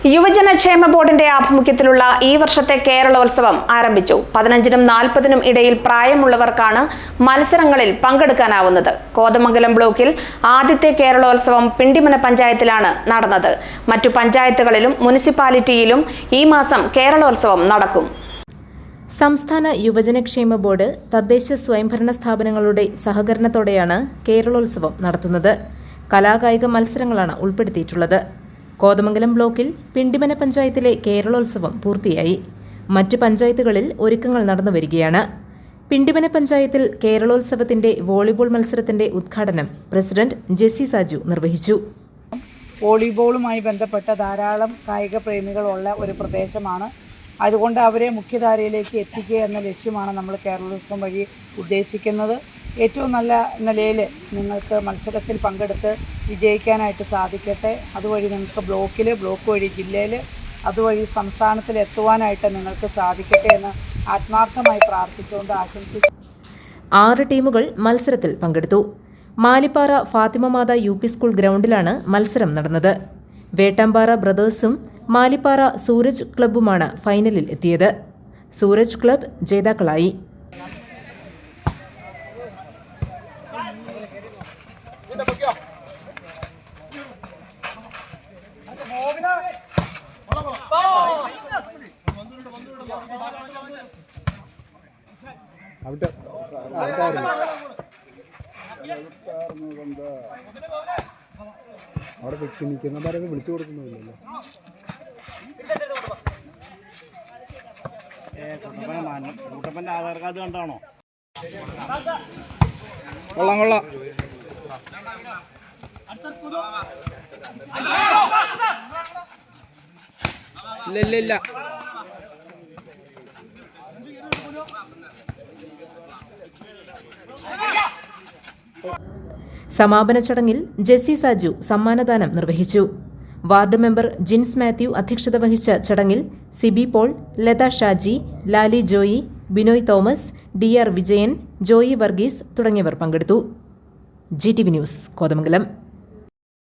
യുവജനക്ഷേമ ബോർഡിന്റെ ആഭിമുഖ്യത്തിലുള്ള ഈ വർഷത്തെ കേരളോത്സവം ആരംഭിച്ചു. 15നും 40നും ഇടയിൽ പ്രായമുള്ളവർക്കാണ് മത്സരങ്ങളിൽ പങ്കെടുക്കാനാവുന്നത്. കോതമംഗലം ബ്ലോക്കിൽ ആദ്യത്തെ കേരളോത്സവം പിണ്ടിമന പഞ്ചായത്തിലാണ് നടന്നത്. മറ്റു പഞ്ചായത്തുകളിലും മുനിസിപ്പാലിറ്റിയിലും ഈ മാസം കേരളോത്സവം നടക്കും. സംസ്ഥാന യുവജനക്ഷേമ ബോർഡ് തദ്ദേശ സ്വയംഭരണ സ്ഥാപനങ്ങളുടെ സഹകരണത്തോടെയാണ് കേരളോത്സവം നടത്തുന്നത്. കലാകായിക മത്സരങ്ങളാണ് ഉൾപ്പെടുത്തിയിട്ടുള്ളത്. കോതമംഗലം ബ്ലോക്കിൽ പിണ്ടിമന പഞ്ചായത്തിലെ കേരളോത്സവം പൂർത്തിയായി. മറ്റ് പഞ്ചായത്തുകളിൽ ഒരുക്കങ്ങൾ നടന്നുവരികയാണ്. പിണ്ടിമന പഞ്ചായത്തിൽ കേരളോത്സവത്തിന്റെ വോളിബോൾ മത്സരത്തിന്റെ ഉദ്ഘാടനം പ്രസിഡന്റ് ജെസ്സി സാജു നിർവഹിച്ചു. വോളിബോളുമായി ബന്ധപ്പെട്ട ധാരാളം കായിക പ്രേമികളുള്ള ഒരു പ്രദേശമാണ്. അതുകൊണ്ട് അവരെ മുഖ്യധാരയിലേക്ക് എത്തിക്കുക എന്ന ലക്ഷ്യമാണ് നമ്മൾ കേരളോത്സവം വഴി ഉദ്ദേശിക്കുന്നത്. ഏറ്റവും നല്ല നിലയിൽ നിങ്ങൾക്ക് മത്സരത്തിൽ പങ്കെടുത്ത് വിജയിക്കാനായിട്ട് സാധിക്കട്ടെ. അതുവഴി നിങ്ങൾക്ക് ബ്ലോക്ക് വഴി ജില്ലയിൽ, അതുവഴി സംസ്ഥാനത്തിൽ എത്തുവാനായിട്ട് നിങ്ങൾക്ക് സാധിക്കട്ടെ എന്ന് ആത്മാർത്ഥമായി പ്രാർത്ഥിച്ചുകൊണ്ട് ആശംസിച്ചു. 6 ടീമുകൾ മത്സരത്തിൽ പങ്കെടുത്തു. മാലിപ്പാറ ഫാത്തിമ മാത UP സ്കൂൾ ഗ്രൗണ്ടിലാണ് മത്സരം നടന്നത്. വേട്ടാമ്പാറ ബ്രദേഴ്സും മാലിപ്പാറ സൂരജ് ക്ലബ്ബുമാണ് ഫൈനലിൽ എത്തിയത്. സൂരജ് ക്ലബ്ബ് ജേതാക്കളായി. അവിടെ വെച്ച് നിൽക്കുന്നവരെ വിളിച്ചു കൊടുക്കുന്നില്ലല്ലോ. കുട്ടപ്പൻ്റെ ആധാർ കാർഡ് കണ്ടാണോ? കൊള്ളാം. ഇല്ല. സമാപന ചടങ്ങിൽ ജെസ്സി സാജു സമ്മാനദാനം നിർവഹിച്ചു. വാർഡ് മെമ്പർ ജിൻസ് മാത്യു അധ്യക്ഷത വഹിച്ച ചടങ്ങിൽ സിബി പോൾ, ലത ഷാജി, ലാലി ജോയി, ബിനോയ് തോമസ്, DR വിജയൻ, ജോയി വർഗീസ് തുടങ്ങിയവർ പങ്കെടുത്തു. GTV news, Kothamangalam.